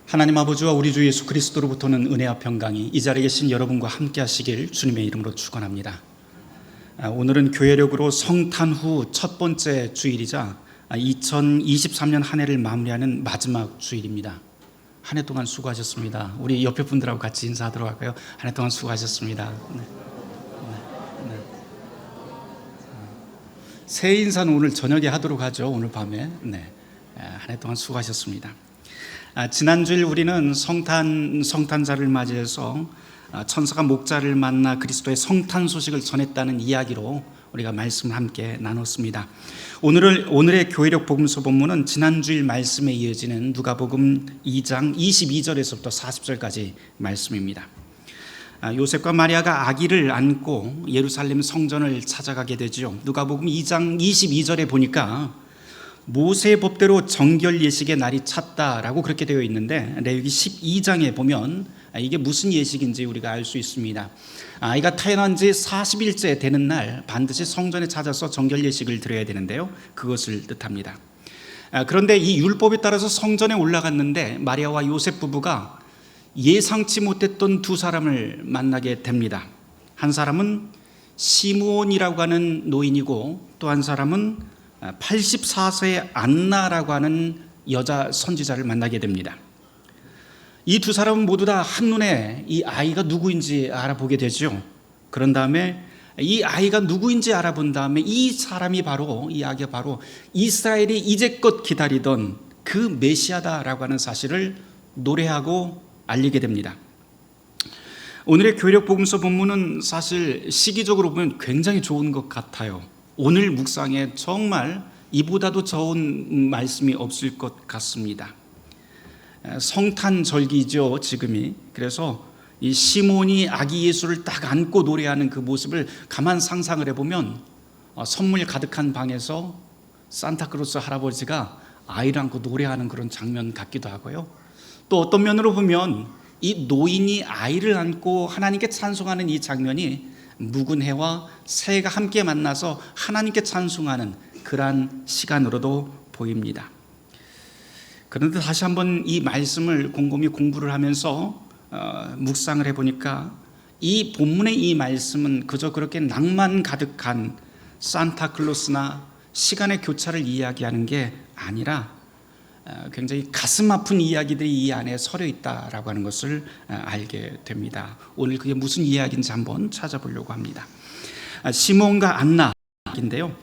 하나님 아버지와 우리 주 예수 그리스도로부터는 은혜와 평강이 이 자리에 계신 여러분과 함께 하시길 주님의 이름으로 축원합니다. 오늘은 교회력으로 성탄 후 첫 번째 주일이자 2023년 한 해를 마무리하는 마지막 주일입니다. 한 해 동안 수고하셨습니다. 우리 옆에 분들하고 같이 인사하도록 할까요? 한 해 동안 수고하셨습니다. 네. 새해 인사는 오늘 저녁에 하도록 하죠. 오늘 밤에. 네. 한 해 동안 수고하셨습니다. 지난주일 우리는 성탄절을 맞이해서 천사가 목자를 만나 그리스도의 성탄 소식을 전했다는 이야기로 우리가 말씀을 함께 나눴습니다. 오늘의 교회력 복음서 본문은 지난주일 말씀에 이어지는 누가복음 2장 22절에서부터 40절까지 말씀입니다. 요셉과 마리아가 아기를 안고 예루살렘 성전을 찾아가게 되죠. 누가복음 2장 22절에 보니까 모세의 법대로 정결 예식의 날이 찼다라고 그렇게 되어 있는데, 레위기 12장에 보면 이게 무슨 예식인지 우리가 알 수 있습니다. 아이가 태어난 지 40일째 되는 날 반드시 성전에 찾아서 정결 예식을 드려야 되는데요, 그것을 뜻합니다. 그런데 이 율법에 따라서 성전에 올라갔는데 마리아와 요셉 부부가 예상치 못했던 두 사람을 만나게 됩니다. 한 사람은 시므온이라고 하는 노인이고, 또 한 사람은 84세의 안나라고 하는 여자 선지자를 만나게 됩니다. 이 두 사람은 모두 다 한눈에 이 아이가 누구인지 알아보게 되죠. 그런 다음에 이 아이가 누구인지 알아본 다음에 이 아기가 바로 이스라엘이 이제껏 기다리던 그 메시아다라고 하는 사실을 노래하고 알리게 됩니다. 오늘의 교회력 복음서 본문은 사실 시기적으로 보면 굉장히 좋은 것 같아요. 오늘 묵상에 정말 이보다도 좋은 말씀이 없을 것 같습니다. 성탄절기죠, 지금이. 그래서 이 시몬이 아기 예수를 딱 안고 노래하는 그 모습을 가만 상상을 해보면 선물 가득한 방에서 산타크로스 할아버지가 아이를 안고 노래하는 그런 장면 같기도 하고요. 또 어떤 면으로 보면 이 노인이 아이를 안고 하나님께 찬송하는 이 장면이 묵은 해와 새해가 함께 만나서 하나님께 찬송하는 그러한 시간으로도 보입니다. 그런데 다시 한번 이 말씀을 곰곰이 공부를 하면서 묵상을 해보니까 이 본문의 이 말씀은 그저 그렇게 낭만 가득한 산타클로스나 시간의 교차를 이야기하는 게 아니라 굉장히 가슴 아픈 이야기들이 이 안에 서려 있다라고 하는 것을 알게 됩니다. 오늘 그게 무슨 이야기인지 한번 찾아보려고 합니다. 시몬과 안나인데요.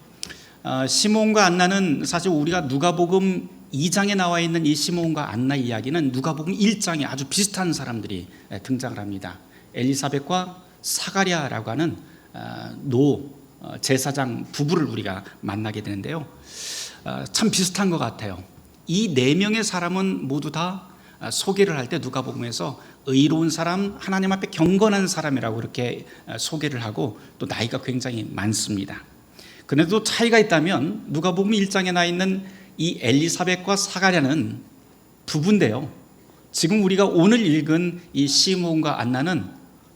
시몬과 안나는 사실 우리가 누가복음 2장에 나와 있는 이 시몬과 안나 이야기는 누가복음 1장에 아주 비슷한 사람들이 등장을 합니다. 엘리사벳과 사가랴라고 하는 제사장 부부를 우리가 만나게 되는데요. 참 비슷한 것 같아요. 이 네 명의 사람은 모두 다 소개를 할 때 누가복음에서 의로운 사람, 하나님 앞에 경건한 사람이라고 이렇게 소개를 하고, 또 나이가 굉장히 많습니다. 그런데도 차이가 있다면 누가복음 1장에 나 있는 이 엘리사벳과 사가랴는 부부인데요, 지금 우리가 오늘 읽은 이 시몬과 안나는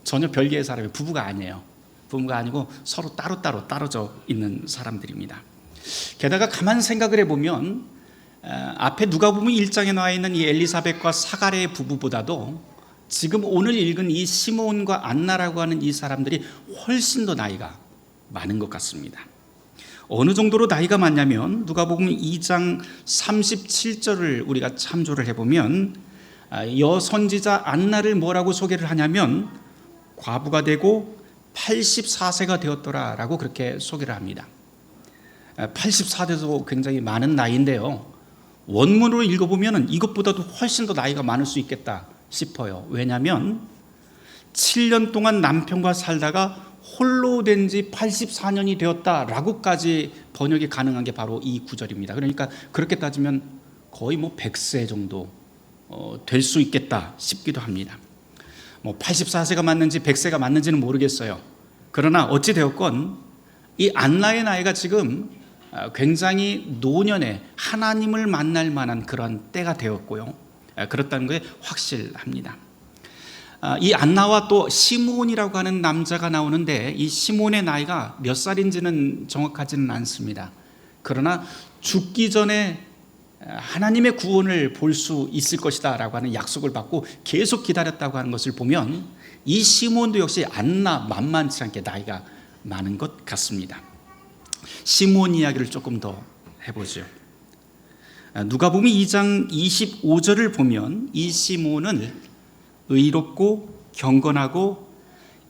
전혀 별개의 사람이에요. 부부가 아니에요. 부부가 아니고 서로 따로따로 떨어져 있는 사람들입니다. 게다가 가만 생각을 해보면 앞에 누가복음 1장에 나와 있는 이 엘리사벳과 사가랴의 부부보다도 지금 오늘 읽은 이 시몬과 안나라고 하는 이 사람들이 훨씬 더 나이가 많은 것 같습니다. 어느 정도로 나이가 많냐면 누가복음 2장 37절을 우리가 참조를 해보면 여선지자 안나를 뭐라고 소개를 하냐면 과부가 되고 84세가 되었더라라고 그렇게 소개를 합니다. 84세도 굉장히 많은 나이인데요, 원문으로 읽어보면 이것보다도 훨씬 더 나이가 많을 수 있겠다 싶어요. 왜냐하면 7년 동안 남편과 살다가 홀로 된 지 84년이 되었다라고까지 번역이 가능한 게 바로 이 구절입니다. 그러니까 그렇게 따지면 거의 100세 정도 될 수 있겠다 싶기도 합니다. 84세가 맞는지 100세가 맞는지는 모르겠어요. 그러나 어찌 되었건 이 안나의 나이가 지금 굉장히 노년에 하나님을 만날 만한 그런 때가 되었고요, 그렇다는 것이 확실합니다. 이 안나와 또 시몬이라고 하는 남자가 나오는데, 이 시몬의 나이가 몇 살인지는 정확하지는 않습니다. 그러나 죽기 전에 하나님의 구원을 볼 수 있을 것이다 라고 하는 약속을 받고 계속 기다렸다고 하는 것을 보면 이 시므온도 역시 안나 만만치 않게 나이가 많은 것 같습니다. 시므온 이야기를 조금 더 해보죠. 누가복음 2장 25절을 보면 이 시므온은 의롭고 경건하고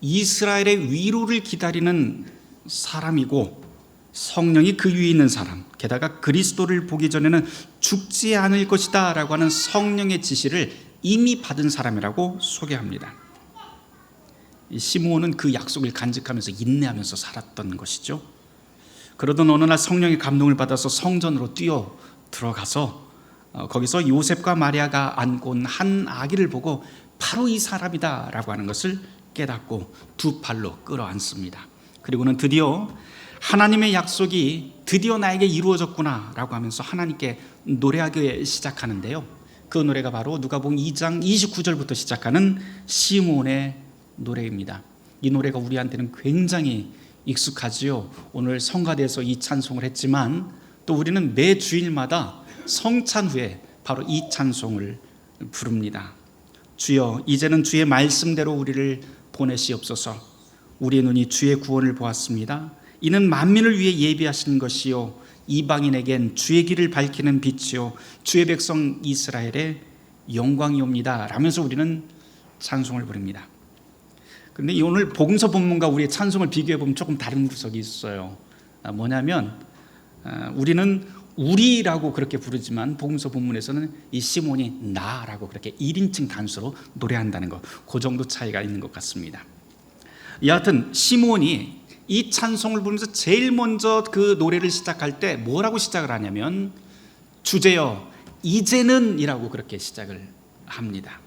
이스라엘의 위로를 기다리는 사람이고 성령이 그 위에 있는 사람, 게다가 그리스도를 보기 전에는 죽지 않을 것이다 라고 하는 성령의 지시를 이미 받은 사람이라고 소개합니다. 이 시므온은 그 약속을 간직하면서 인내하면서 살았던 것이죠. 그러던 어느 날 성령의 감동을 받아서 성전으로 뛰어 들어가서 거기서 요셉과 마리아가 안고 온 한 아기를 보고 바로 이 사람이다 라고 하는 것을 깨닫고 두 팔로 끌어안습니다. 그리고는 드디어 하나님의 약속이 드디어 나에게 이루어졌구나 라고 하면서 하나님께 노래하기 시작하는데요, 그 노래가 바로 누가복음 2장 29절부터 시작하는 시므온의 노래입니다. 이 노래가 우리한테는 굉장히 익숙하지요. 오늘 성가대에서 이 찬송을 했지만 또 우리는 매 주일마다 성찬 후에 바로 이 찬송을 부릅니다. 주여, 이제는 주의 말씀대로 우리를 보내시옵소서. 우리의 눈이 주의 구원을 보았습니다. 이는 만민을 위해 예비하신 것이요 이방인에겐 주의 길을 밝히는 빛이요 주의 백성 이스라엘의 영광이옵니다 라면서 우리는 찬송을 부릅니다. 그런데 오늘 복음서 본문과 우리의 찬송을 비교해 보면 조금 다른 구석이 있어요. 뭐냐면 우리는 우리라고 그렇게 부르지만 복음서 본문에서는 이 시몬이 나라고 그렇게 1인칭 단수로 노래한다는 것, 그 정도 차이가 있는 것 같습니다. 여하튼 시몬이 이 찬송을 부르면서 제일 먼저 그 노래를 시작할 때 뭐라고 시작을 하냐면 주제여 이제는 이라고 그렇게 시작을 합니다.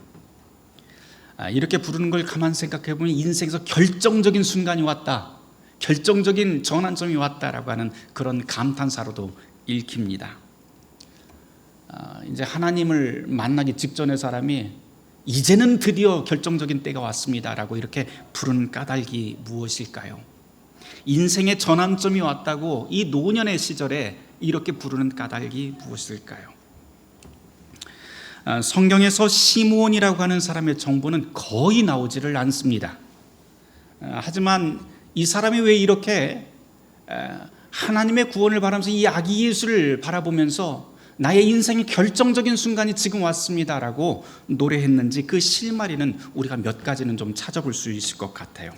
이렇게 부르는 걸 가만 생각해 보면 인생에서 결정적인 순간이 왔다, 결정적인 전환점이 왔다라고 하는 그런 감탄사로도 읽힙니다. 이제 하나님을 만나기 직전의 사람이 이제는 드디어 결정적인 때가 왔습니다라고 이렇게 부르는 까닭이 무엇일까요? 인생의 전환점이 왔다고 이 노년의 시절에 이렇게 부르는 까닭이 무엇일까요? 성경에서 시므온이라고 하는 사람의 정보는 거의 나오지를 않습니다. 하지만 이 사람이 왜 이렇게 하나님의 구원을 바라면서 이 아기 예수를 바라보면서 나의 인생의 결정적인 순간이 지금 왔습니다라고 노래했는지 그 실마리는 우리가 몇 가지는 좀 찾아볼 수 있을 것 같아요.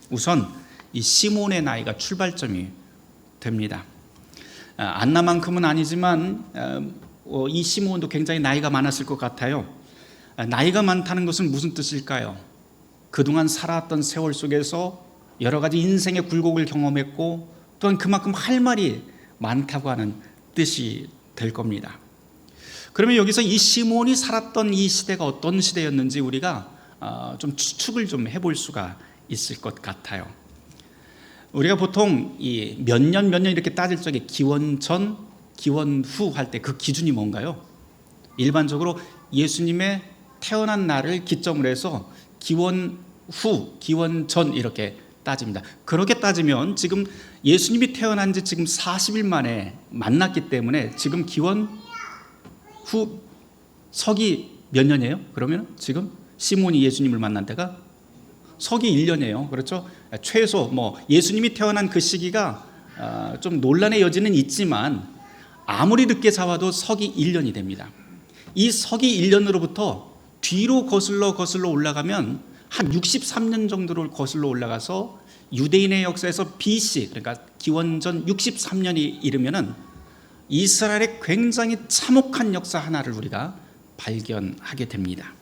우선 이 시몬의 나이가 출발점이 됩니다. 안나만큼은 아니지만 이 시몬도 굉장히 나이가 많았을 것 같아요. 나이가 많다는 것은 무슨 뜻일까요? 그동안 살아왔던 세월 속에서 여러 가지 인생의 굴곡을 경험했고 또한 그만큼 할 말이 많다고 하는 뜻이 될 겁니다. 그러면 여기서 이 시몬이 살았던 이 시대가 어떤 시대였는지 우리가 좀 추측을 좀 해볼 수가 있을 것 같아요. 우리가 보통 이 몇 년 이렇게 따질 적에 기원 전, 기원 후 할 때 그 기준이 뭔가요? 일반적으로 예수님의 태어난 날을 기점으로 해서 기원 후, 기원 전 이렇게 따집니다. 그렇게 따지면 지금 예수님이 태어난 지 지금 40일 만에 만났기 때문에 지금 기원 후 서기 몇 년이에요? 그러면 지금 시몬이 예수님을 만난 때가 서기 1년이에요. 그렇죠? 최소 예수님이 태어난 그 시기가 좀 논란의 여지는 있지만 아무리 늦게 잡아도 서기 1년이 됩니다. 이 서기 1년으로부터 뒤로 거슬러 올라가면 한 63년 정도를 거슬러 올라가서 유대인의 역사에서 BC, 그러니까 기원전 63년이 이르면은 이스라엘의 굉장히 참혹한 역사 하나를 우리가 발견하게 됩니다.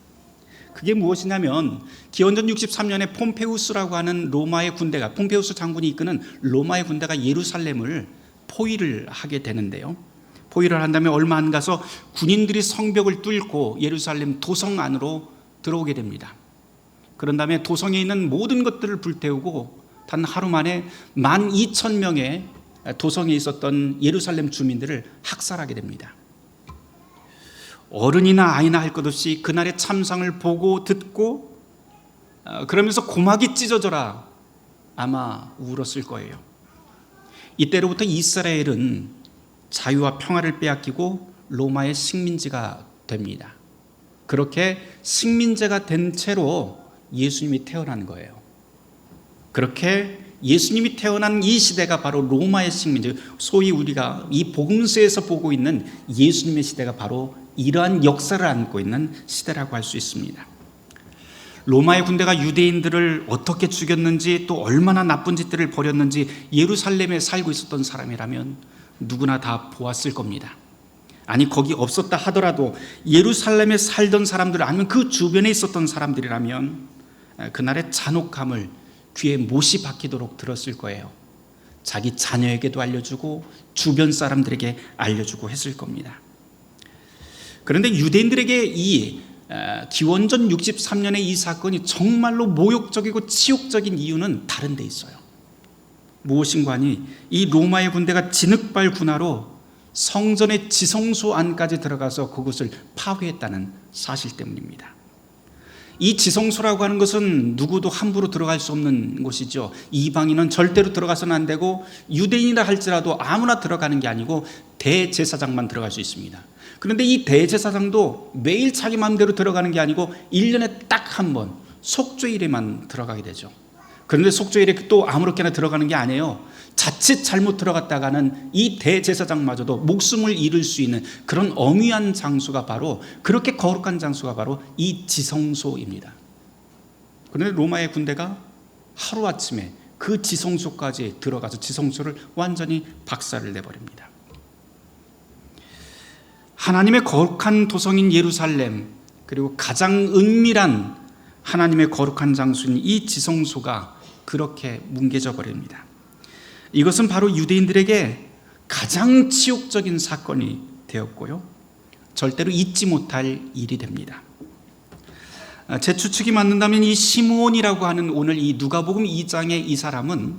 그게 무엇이냐면 기원전 63년에 폼페우스라고 하는 로마의 군대가, 폼페우스 장군이 이끄는 로마의 군대가 예루살렘을 포위를 하게 되는데요, 포위를 한 다음에 얼마 안 가서 군인들이 성벽을 뚫고 예루살렘 도성 안으로 들어오게 됩니다. 그런 다음에 도성에 있는 모든 것들을 불태우고 단 하루 만에 12,000명의 도성에 있었던 예루살렘 주민들을 학살하게 됩니다. 어른이나 아이나 할 것 없이 그날의 참상을 보고 듣고 그러면서 고막이 찢어져라 아마 울었을 거예요. 이때로부터 이스라엘은 자유와 평화를 빼앗기고 로마의 식민지가 됩니다. 그렇게 식민지가 된 채로 예수님이 태어난 거예요. 그렇게 예수님이 태어난 이 시대가 바로 로마의 식민지, 소위 우리가 이 복음서에서 보고 있는 예수님의 시대가 바로 이러한 역사를 안고 있는 시대라고 할 수 있습니다. 로마의 군대가 유대인들을 어떻게 죽였는지, 또 얼마나 나쁜 짓들을 벌였는지 예루살렘에 살고 있었던 사람이라면 누구나 다 보았을 겁니다. 아니, 거기 없었다 하더라도 예루살렘에 살던 사람들, 아니면 그 주변에 있었던 사람들이라면 그날의 잔혹함을 귀에 못이 박히도록 들었을 거예요. 자기 자녀에게도 알려주고 주변 사람들에게 알려주고 했을 겁니다. 그런데 유대인들에게 이 기원전 63년의 이 사건이 정말로 모욕적이고 치욕적인 이유는 다른 데 있어요. 무엇인가 하니 이 로마의 군대가 진흙발 군화로 성전의 지성소 안까지 들어가서 그것을 파괴했다는 사실 때문입니다. 이 지성소라고 하는 것은 누구도 함부로 들어갈 수 없는 곳이죠. 이방인은 절대로 들어가서는 안 되고, 유대인이라 할지라도 아무나 들어가는 게 아니고 대제사장만 들어갈 수 있습니다. 그런데 이 대제사장도 매일 자기 마음대로 들어가는 게 아니고 1년에 딱 한 번 속죄일에만 들어가게 되죠. 그런데 속죄일에 또 아무렇게나 들어가는 게 아니에요. 자칫 잘못 들어갔다가는 이 대제사장마저도 목숨을 잃을 수 있는 그런 엄위한 장소가 바로, 그렇게 거룩한 장소가 바로 이 지성소입니다. 그런데 로마의 군대가 하루아침에 그 지성소까지 들어가서 지성소를 완전히 박살을 내버립니다. 하나님의 거룩한 도성인 예루살렘, 그리고 가장 은밀한 하나님의 거룩한 장소인 이 지성소가 그렇게 뭉개져 버립니다. 이것은 바로 유대인들에게 가장 치욕적인 사건이 되었고요, 절대로 잊지 못할 일이 됩니다. 제 추측이 맞는다면 이 시므온이라고 하는 오늘 이 누가복음 2장의 이 사람은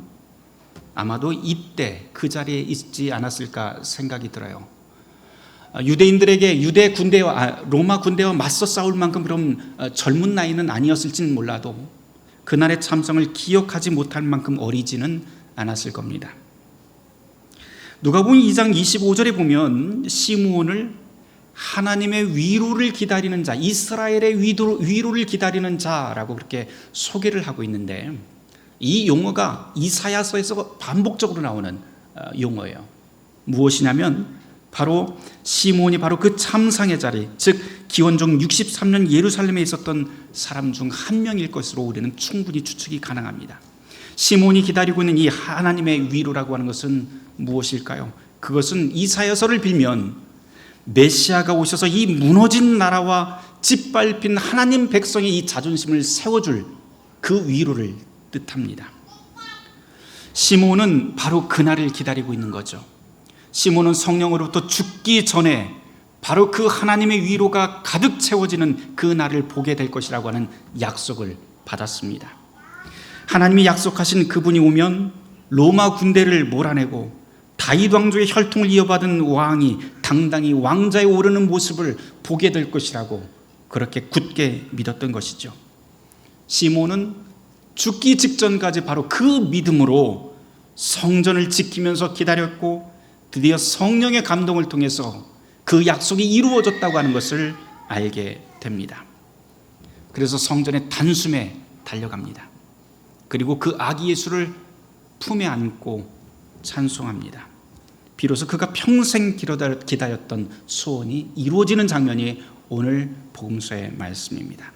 아마도 이때 그 자리에 있지 않았을까 생각이 들어요. 유대인들에게 유대 군대와 로마 군대와 맞서 싸울 만큼 그럼 젊은 나이는 아니었을지는 몰라도 그날의 참성을 기억하지 못할 만큼 어리지는 않았을 겁니다. 누가복음 2장 25절에 보면 시므온을 하나님의 위로를 기다리는 자, 이스라엘의 위로를 기다리는 자라고 그렇게 소개를 하고 있는데, 이 용어가 이사야서에서 반복적으로 나오는 용어예요. 무엇이냐면 바로 시므온이 바로 그 참상의 자리, 즉 기원전 63년 예루살렘에 있었던 사람 중 한 명일 것으로 우리는 충분히 추측이 가능합니다. 시므온이 기다리고 있는 이 하나님의 위로라고 하는 것은 무엇일까요? 그것은 이사야서를 빌면 메시아가 오셔서 이 무너진 나라와 짓밟힌 하나님 백성의 이 자존심을 세워줄 그 위로를 뜻합니다. 시므온은 바로 그날을 기다리고 있는 거죠. 시므온은 성령으로부터 죽기 전에 바로 그 하나님의 위로가 가득 채워지는 그 날을 보게 될 것이라고 하는 약속을 받았습니다. 하나님이 약속하신 그분이 오면 로마 군대를 몰아내고 다윗 왕조의 혈통을 이어받은 왕이 당당히 왕자에 오르는 모습을 보게 될 것이라고 그렇게 굳게 믿었던 것이죠. 시므온은 죽기 직전까지 바로 그 믿음으로 성전을 지키면서 기다렸고, 드디어 성령의 감동을 통해서 그 약속이 이루어졌다고 하는 것을 알게 됩니다. 그래서 성전의 단숨에 달려갑니다. 그리고 그 아기 예수를 품에 안고 찬송합니다. 비로소 그가 평생 기다렸던 소원이 이루어지는 장면이 오늘 복음서의 말씀입니다.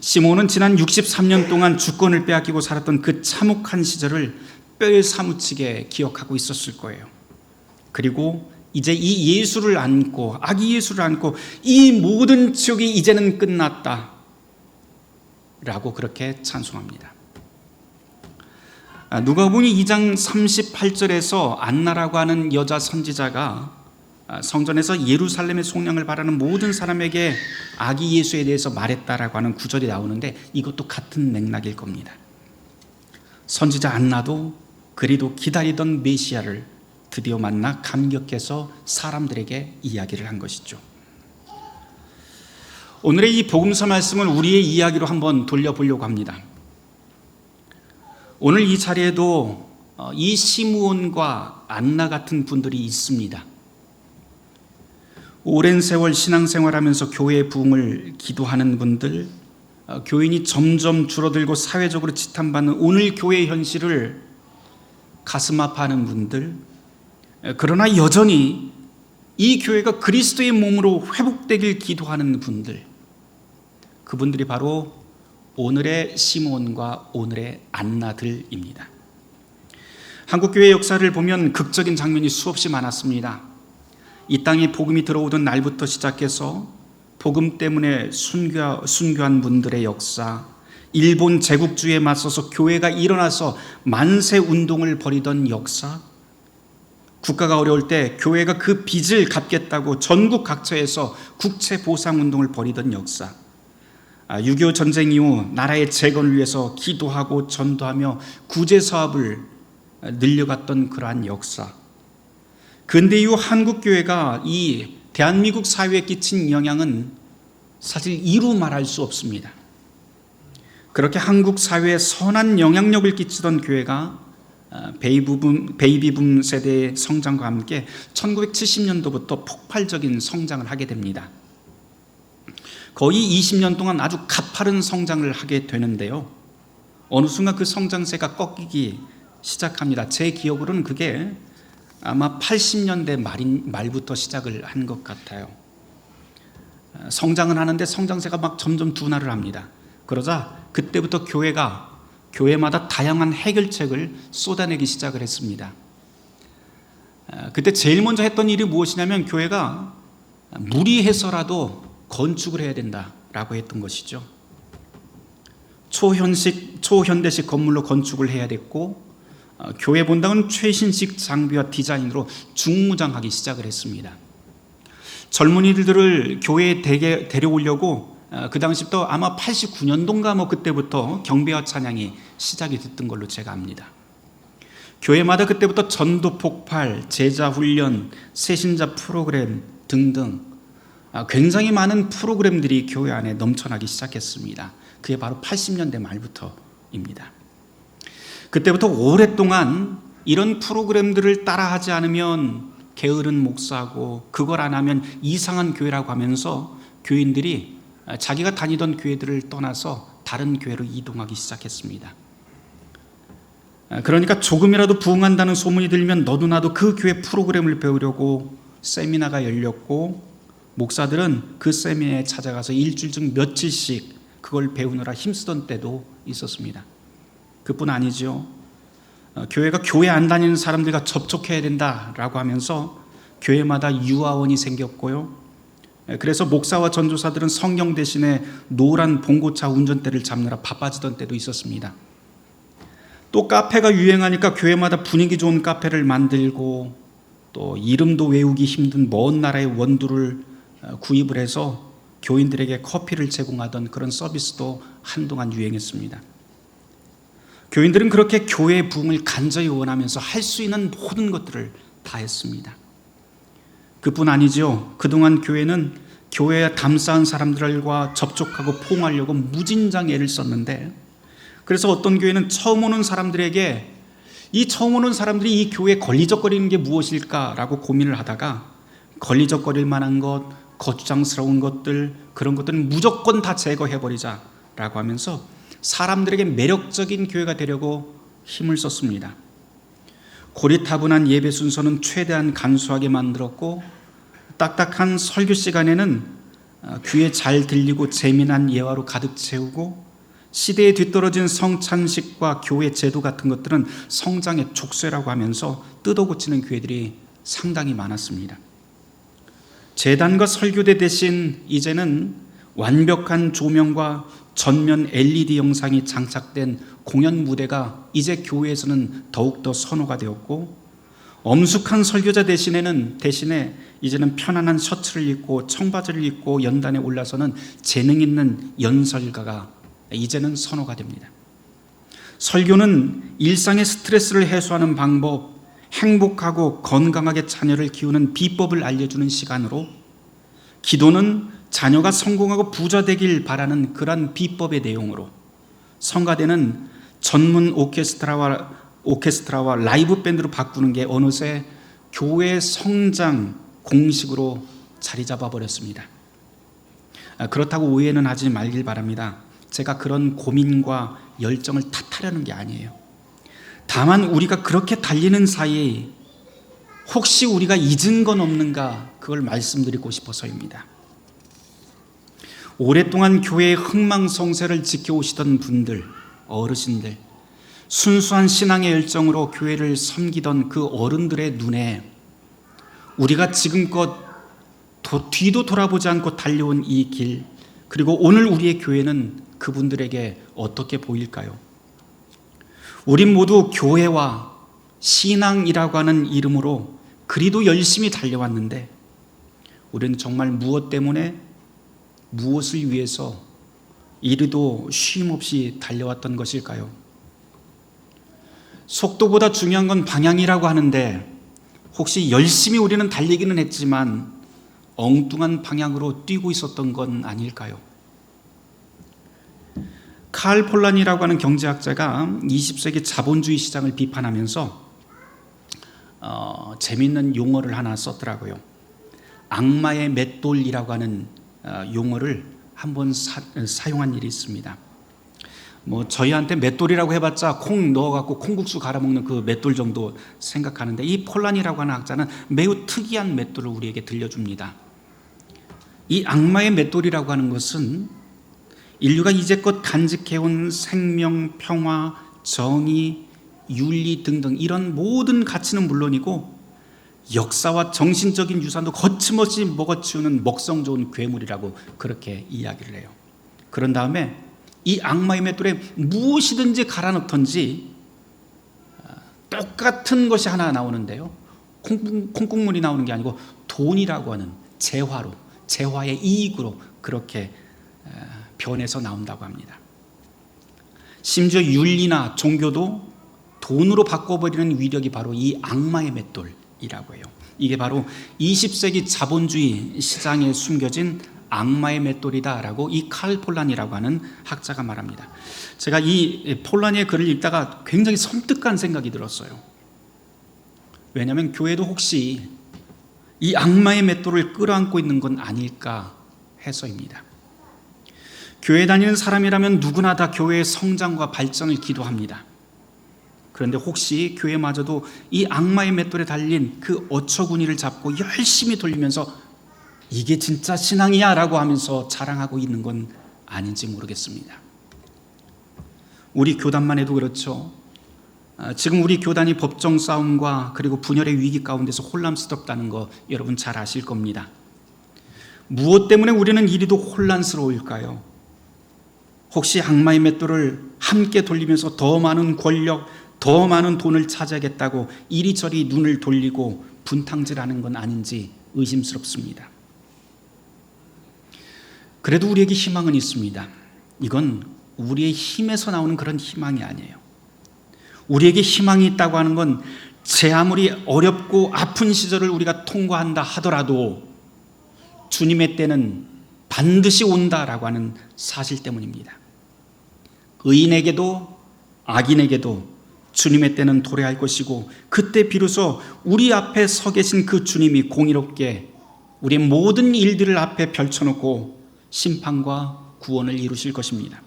시므온은 지난 63년 동안 주권을 빼앗기고 살았던 그 참혹한 시절을 뼈에 사무치게 기억하고 있었을 거예요. 그리고 이제 이 예수를 안고, 아기 예수를 안고 이 모든 치욕이 이제는 끝났다 라고 그렇게 찬송합니다. 누가복음 2장 38절에서 안나라고 하는 여자 선지자가 성전에서 예루살렘의 속량을 바라는 모든 사람에게 아기 예수에 대해서 말했다라고 하는 구절이 나오는데, 이것도 같은 맥락일 겁니다. 선지자 안나도 그리도 기다리던 메시아를 드디어 만나 감격해서 사람들에게 이야기를 한 것이죠. 오늘의 이 복음서 말씀을 우리의 이야기로 한번 돌려보려고 합니다. 오늘 이 자리에도 이 시므온과 안나 같은 분들이 있습니다. 오랜 세월 신앙생활하면서 교회의 부흥을 기도하는 분들, 교인이 점점 줄어들고 사회적으로 지탄받는 오늘 교회의 현실을 가슴 아파하는 분들, 그러나 여전히 이 교회가 그리스도의 몸으로 회복되길 기도하는 분들, 그분들이 바로 오늘의 시몬과 오늘의 안나들입니다. 한국교회 역사를 보면 극적인 장면이 수없이 많았습니다. 이 땅에 복음이 들어오던 날부터 시작해서 복음 때문에 순교한 분들의 역사, 일본 제국주의에 맞서서 교회가 일어나서 만세 운동을 벌이던 역사, 국가가 어려울 때 교회가 그 빚을 갚겠다고 전국 각처에서 국채 보상 운동을 벌이던 역사, 6.25 전쟁 이후 나라의 재건을 위해서 기도하고 전도하며 구제 사업을 늘려갔던 그러한 역사, 근대 이후 한국교회가 이 대한민국 사회에 끼친 영향은 사실 이루 말할 수 없습니다. 그렇게 한국 사회에 선한 영향력을 끼치던 교회가 베이비붐 세대의 성장과 함께 1970년도부터 폭발적인 성장을 하게 됩니다. 거의 20년 동안 아주 가파른 성장을 하게 되는데요, 어느 순간 그 성장세가 꺾이기 시작합니다. 제 기억으로는 그게 아마 80년대 말부터 시작을 한 것 같아요. 성장은 하는데 성장세가 막 점점 둔화를 합니다. 그러자 그때부터 교회마다 다양한 해결책을 쏟아내기 시작을 했습니다. 그때 제일 먼저 했던 일이 무엇이냐면 교회가 무리해서라도 건축을 해야 된다라고 했던 것이죠. 초현대식 건물로 건축을 해야 됐고, 교회 본당은 최신식 장비와 디자인으로 중무장하기 시작을 했습니다. 젊은이들을 교회에 데려오려고 그 당시부터 아마 89년도인가 그때부터 경배와 찬양이 시작이 됐던 걸로 제가 압니다. 교회마다 그때부터 전도 폭발, 제자 훈련, 새신자 프로그램 등등 굉장히 많은 프로그램들이 교회 안에 넘쳐나기 시작했습니다. 그게 바로 80년대 말부터입니다. 그때부터 오랫동안 이런 프로그램들을 따라하지 않으면 게으른 목사고, 그걸 안 하면 이상한 교회라고 하면서 교인들이 자기가 다니던 교회들을 떠나서 다른 교회로 이동하기 시작했습니다. 그러니까 조금이라도 부흥한다는 소문이 들면 너도 나도 그 교회 프로그램을 배우려고 세미나가 열렸고, 목사들은 그 세미나에 찾아가서 일주일 중 며칠씩 그걸 배우느라 힘쓰던 때도 있었습니다. 그뿐 아니죠. 교회가 교회 안 다니는 사람들과 접촉해야 된다라고 하면서 교회마다 유아원이 생겼고요. 그래서 목사와 전도사들은 성경 대신에 노란 봉고차 운전대를 잡느라 바빠지던 때도 있었습니다. 또 카페가 유행하니까 교회마다 분위기 좋은 카페를 만들고, 또 이름도 외우기 힘든 먼 나라의 원두를 구입을 해서 교인들에게 커피를 제공하던 그런 서비스도 한동안 유행했습니다. 교인들은 그렇게 교회의 부흥을 간절히 원하면서 할 수 있는 모든 것들을 다 했습니다. 그뿐 아니죠. 그동안 교회는 교회에 감사한 사람들과 접촉하고 포옹하려고 무진장 애를 썼는데, 그래서 어떤 교회는 처음 오는 사람들에게 처음 오는 사람들이 이 교회에 걸리적거리는 게 무엇일까라고 고민을 하다가 걸리적거릴 만한 것, 거추장스러운 것들, 그런 것들은 무조건 다 제거해버리자라고 하면서 사람들에게 매력적인 교회가 되려고 힘을 썼습니다. 고리타분한 예배 순서는 최대한 간소하게 만들었고, 딱딱한 설교 시간에는 귀에 잘 들리고 재미난 예화로 가득 채우고, 시대에 뒤떨어진 성찬식과 교회 제도 같은 것들은 성장의 족쇄라고 하면서 뜯어고치는 교회들이 상당히 많았습니다. 제단과 설교대 대신 이제는 완벽한 조명과 전면 LED 영상이 장착된 공연 무대가 이제 교회에서는 더욱더 선호가 되었고, 엄숙한 설교자 대신에 이제는 편안한 셔츠를 입고 청바지를 입고 연단에 올라서는 재능 있는 연설가가 이제는 선호가 됩니다. 설교는 일상의 스트레스를 해소하는 방법, 행복하고 건강하게 자녀를 키우는 비법을 알려주는 시간으로, 기도는 자녀가 성공하고 부자 되길 바라는 그런 비법의 내용으로, 성가대는 전문 오케스트라와 라이브 밴드로 바꾸는 게 어느새 교회 성장 공식으로 자리 잡아버렸습니다. 그렇다고 오해는 하지 말길 바랍니다. 제가 그런 고민과 열정을 탓하려는 게 아니에요. 다만 우리가 그렇게 달리는 사이에 혹시 우리가 잊은 건 없는가, 그걸 말씀드리고 싶어서입니다. 오랫동안 교회의 흥망성쇠를 지켜오시던 분들, 어르신들, 순수한 신앙의 열정으로 교회를 섬기던 그 어른들의 눈에 우리가 지금껏 뒤도 돌아보지 않고 달려온 이 길, 그리고 오늘 우리의 교회는 그분들에게 어떻게 보일까요? 우린 모두 교회와 신앙이라고 하는 이름으로 그리도 열심히 달려왔는데, 우리는 정말 무엇 때문에, 무엇을 위해서 이리도 쉼없이 달려왔던 것일까요? 속도보다 중요한 건 방향이라고 하는데, 혹시 열심히 우리는 달리기는 했지만 엉뚱한 방향으로 뛰고 있었던 건 아닐까요? 칼 폴란이라고 하는 경제학자가 20세기 자본주의 시장을 비판하면서 재미있는 용어를 하나 썼더라고요. 악마의 맷돌이라고 하는 용어를 한번 사용한 일이 있습니다. 저희한테 맷돌이라고 해봤자 콩 넣어갖고 콩국수 갈아먹는 그 맷돌 정도 생각하는데, 이 폴란이라고 하는 학자는 매우 특이한 맷돌을 우리에게 들려줍니다. 이 악마의 맷돌이라고 하는 것은 인류가 이제껏 간직해온 생명, 평화, 정의, 윤리 등등 이런 모든 가치는 물론이고 역사와 정신적인 유산도 거침없이 먹어치우는 먹성 좋은 괴물이라고 그렇게 이야기를 해요. 그런 다음에 이 악마의 맷돌에 무엇이든지 갈아넣던지 똑같은 것이 하나 나오는데요, 콩국물이 나오는 게 아니고 돈이라고 하는 재화로, 재화의 이익으로 그렇게 변해서 나온다고 합니다. 심지어 윤리나 종교도 돈으로 바꿔버리는 위력이 바로 이 악마의 맷돌이라고 해요. 이게 바로 20세기 자본주의 시장에 숨겨진 악마의 맷돌이다라고 이 칼 폴란이라고 하는 학자가 말합니다. 제가 이 폴란의 글을 읽다가 굉장히 섬뜩한 생각이 들었어요. 왜냐하면 교회도 혹시 이 악마의 맷돌을 끌어안고 있는 건 아닐까 해서입니다. 교회 다니는 사람이라면 누구나 다 교회의 성장과 발전을 기도합니다. 그런데 혹시 교회마저도 이 악마의 맷돌에 달린 그 어처구니를 잡고 열심히 돌리면서 이게 진짜 신앙이야 라고 하면서 자랑하고 있는 건 아닌지 모르겠습니다. 우리 교단만 해도 그렇죠. 지금 우리 교단이 법정 싸움과 그리고 분열의 위기 가운데서 혼란스럽다는 거 여러분 잘 아실 겁니다. 무엇 때문에 우리는 이리도 혼란스러울까요? 혹시 악마의 맷돌을 함께 돌리면서 더 많은 권력, 더 많은 돈을 차지하겠다고 이리저리 눈을 돌리고 분탕질하는 건 아닌지 의심스럽습니다. 그래도 우리에게 희망은 있습니다. 이건 우리의 힘에서 나오는 그런 희망이 아니에요. 우리에게 희망이 있다고 하는 건 제 아무리 어렵고 아픈 시절을 우리가 통과한다 하더라도 주님의 때는 반드시 온다라고 하는 사실 때문입니다. 의인에게도 악인에게도 주님의 때는 도래할 것이고, 그때 비로소 우리 앞에 서 계신 그 주님이 공의롭게 우리의 모든 일들을 앞에 펼쳐놓고 심판과 구원을 이루실 것입니다.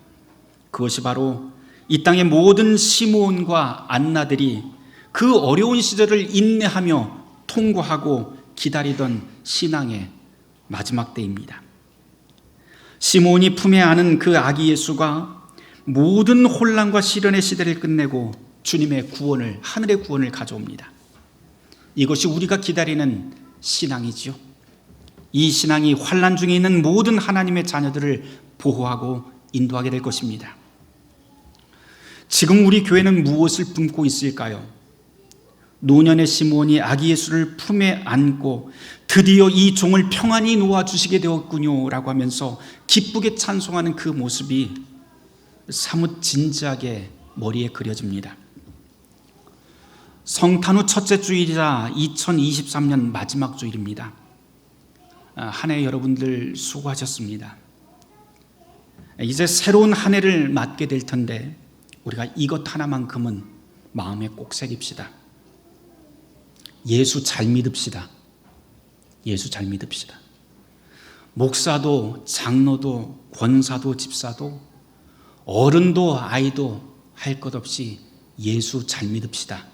그것이 바로 이 땅의 모든 시므온과 안나들이 그 어려운 시절을 인내하며 통과하고 기다리던 신앙의 마지막 때입니다. 시므온이 품에 안은 그 아기 예수가 모든 혼란과 시련의 시대를 끝내고 주님의 구원을, 하늘의 구원을 가져옵니다. 이것이 우리가 기다리는 신앙이지요. 이 신앙이 환난 중에 있는 모든 하나님의 자녀들을 보호하고 인도하게 될 것입니다. 지금 우리 교회는 무엇을 품고 있을까요? 노년의 시므온이 아기 예수를 품에 안고 드디어 이 종을 평안히 놓아주시게 되었군요 라고 하면서 기쁘게 찬송하는 그 모습이 사뭇 진지하게 머리에 그려집니다. 성탄 후 첫째 주일이자 2023년 마지막 주일입니다. 한 해 여러분들 수고하셨습니다. 이제 새로운 한 해를 맞게 될 텐데 우리가 이것 하나만큼은 마음에 꼭 새깁시다. 예수 잘 믿읍시다. 예수 잘 믿읍시다. 목사도 장로도 권사도 집사도 어른도 아이도 할 것 없이 예수 잘 믿읍시다.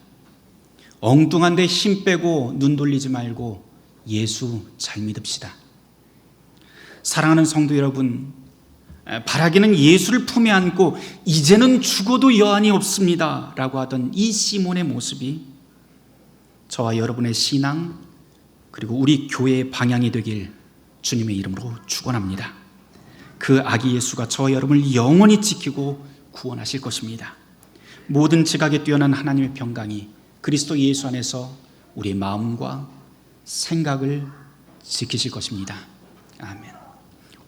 엉뚱한데 힘 빼고 눈 돌리지 말고 예수 잘 믿읍시다. 사랑하는 성도 여러분, 바라기는 예수를 품에 안고 이제는 죽어도 여한이 없습니다 라고 하던 이 시몬의 모습이 저와 여러분의 신앙 그리고 우리 교회의 방향이 되길 주님의 이름으로 축원합니다. 그 아기 예수가 저와 여러분을 영원히 지키고 구원하실 것입니다. 모든 지각에 뛰어난 하나님의 평강이 그리스도 예수 안에서 우리의 마음과 생각을 지키실 것입니다. 아멘.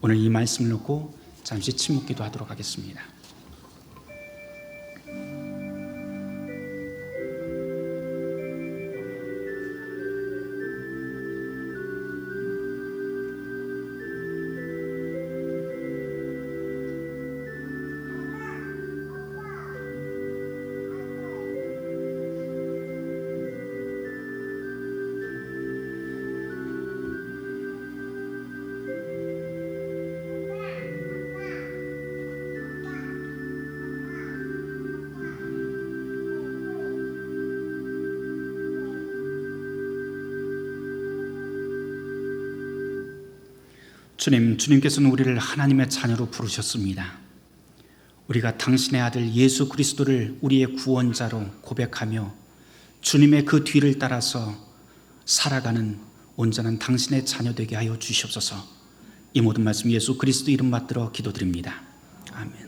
오늘 이 말씀을 놓고 잠시 침묵 기도하도록 하겠습니다. 주님께서는 우리를 하나님의 자녀로 부르셨습니다. 우리가 당신의 아들 예수 그리스도를 우리의 구원자로 고백하며 주님의 그 뒤를 따라서 살아가는 온전한 당신의 자녀 되게 하여 주시옵소서. 이 모든 말씀 예수 그리스도 이름 받들어 기도드립니다. 아멘.